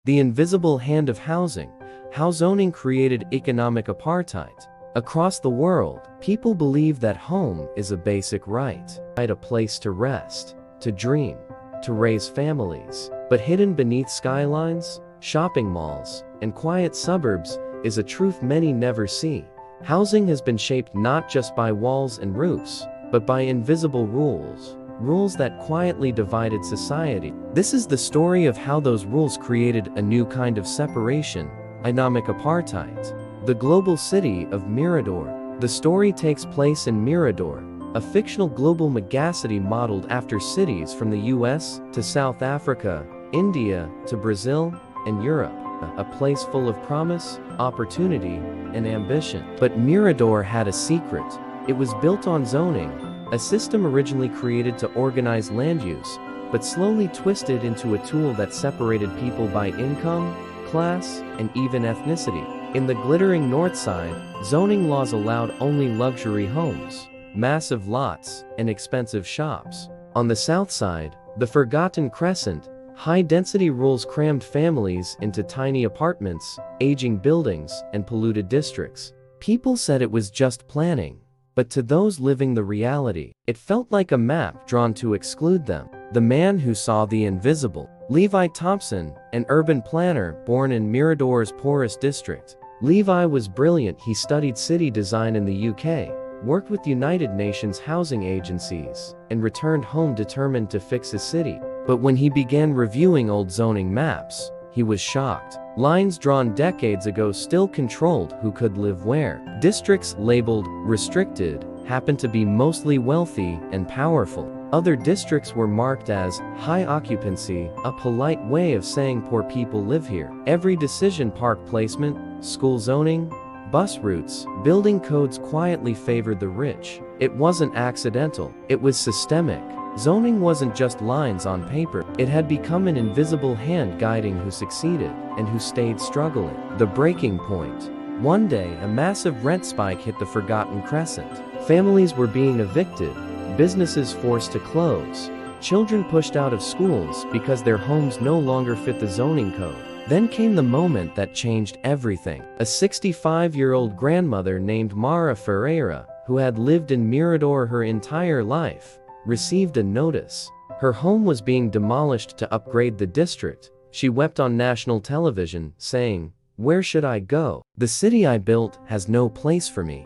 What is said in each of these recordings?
The invisible hand of housing, how zoning created economic apartheid. Across the world, people believe that home is a basic right, a place to rest, to dream, to raise families. But hidden beneath skylines, shopping malls, and quiet suburbs is a truth many never see. Housing has been shaped not just by walls and roofs, but by invisible rules. Rules that quietly divided society. This is the story of how those rules created a new kind of separation, economic apartheid. The global city of Mirador. The story takes place in Mirador, a fictional global megacity modeled after cities from the US to South Africa, India to Brazil, and Europe. A place full of promise, opportunity, and ambition. But Mirador had a secret. It was built on zoning, a system originally created to organize land use, but slowly twisted into a tool that separated people by income, class, and even ethnicity. In the glittering north side, zoning laws allowed only luxury homes, massive lots, and expensive shops. On the south side, the Forgotten Crescent, high-density rules crammed families into tiny apartments, aging buildings, and polluted districts. People said it was just planning, but to those living the reality, it felt like a map drawn to exclude them. The man who saw the invisible. Levi Thompson, an urban planner born in Mirador's poorest district. Levi was brilliant. He studied city design in the UK, worked with United Nations housing agencies, and returned home determined to fix his city. But when he began reviewing old zoning maps, he was shocked. Lines drawn decades ago still controlled who could live where. Districts labeled restricted happened to be mostly wealthy and powerful. Other districts were marked as high occupancy, a polite way of saying poor people live here. Every decision, park placement, school zoning, bus routes, building codes quietly favored the rich. It wasn't accidental, it was systemic. Zoning wasn't just lines on paper, it had become an invisible hand guiding who succeeded and who stayed struggling. The breaking point. One day, a massive rent spike hit the Forgotten Crescent. Families were being evicted, businesses forced to close, children pushed out of schools because their homes no longer fit the zoning code. Then came the moment that changed everything. A 65-year-old grandmother named Mara Ferreira, who had lived in Mirador her entire life, received a notice. Her home was being demolished to upgrade the district. She wept on national television, saying, "Where should I go? The city I built has no place for me."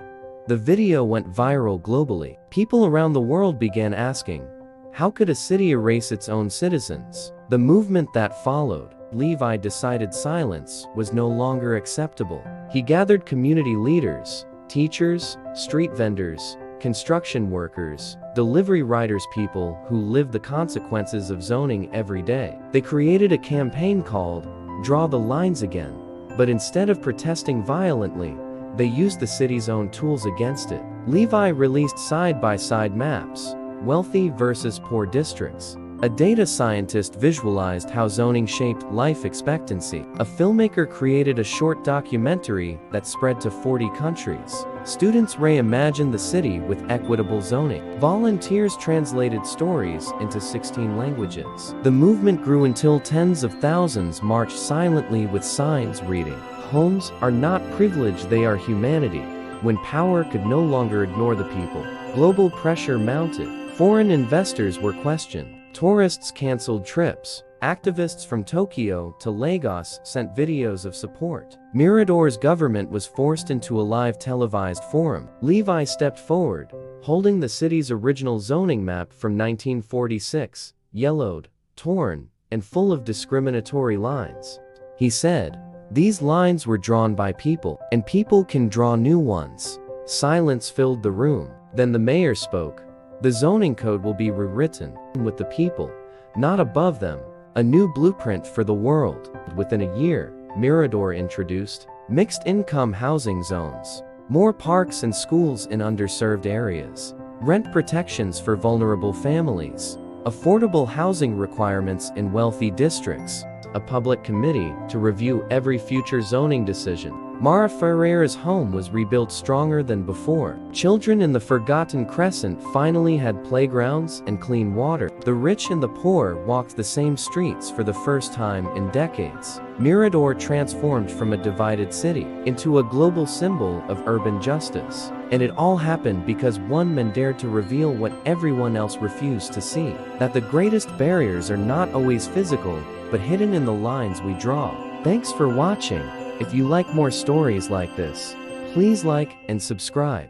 The video went viral globally. People around the world began asking, how could a city erase its own citizens? The movement that followed, Levi decided silence was no longer acceptable. He gathered community leaders, teachers, street vendors, construction workers, delivery riders, people who lived the consequences of zoning every day. They created a campaign called Draw the Lines Again, but instead of protesting violently, they used the city's own tools against it. Levi released side-by-side maps, wealthy versus poor districts. A data scientist visualized how zoning shaped life expectancy. A filmmaker created a short documentary that spread to 40 countries. Students reimagined the city with equitable zoning. Volunteers translated stories into 16 languages. The movement grew until tens of thousands marched silently with signs reading, "Homes are not privilege, they are humanity." When power could no longer ignore the people, global pressure mounted. Foreign investors were questioned. Tourists canceled trips. Activists from Tokyo to Lagos sent videos of support. Mirador's government was forced into a live televised forum. Levi stepped forward, holding the city's original zoning map from 1946, yellowed, torn, and full of discriminatory lines. He said, "These lines were drawn by people, and people can draw new ones." Silence filled the room. Then the mayor spoke. "The zoning code will be rewritten with the people, not above them. A new blueprint for the world." Within a year, Mirador introduced mixed-income housing zones, more parks and schools in underserved areas, rent protections for vulnerable families, affordable housing requirements in wealthy districts, a public committee to review every future zoning decision. Mara Ferreira's home was rebuilt stronger than before. Children in the forgotten crescent finally had playgrounds and clean water. The rich and the poor walked the same streets for the first time in decades. Mirador transformed from a divided city into a global symbol of urban justice. And it all happened because one man dared to reveal what everyone else refused to see: that the greatest barriers are not always physical, but hidden in the lines we draw. Thanks for watching. If you like more stories like this, please like and subscribe.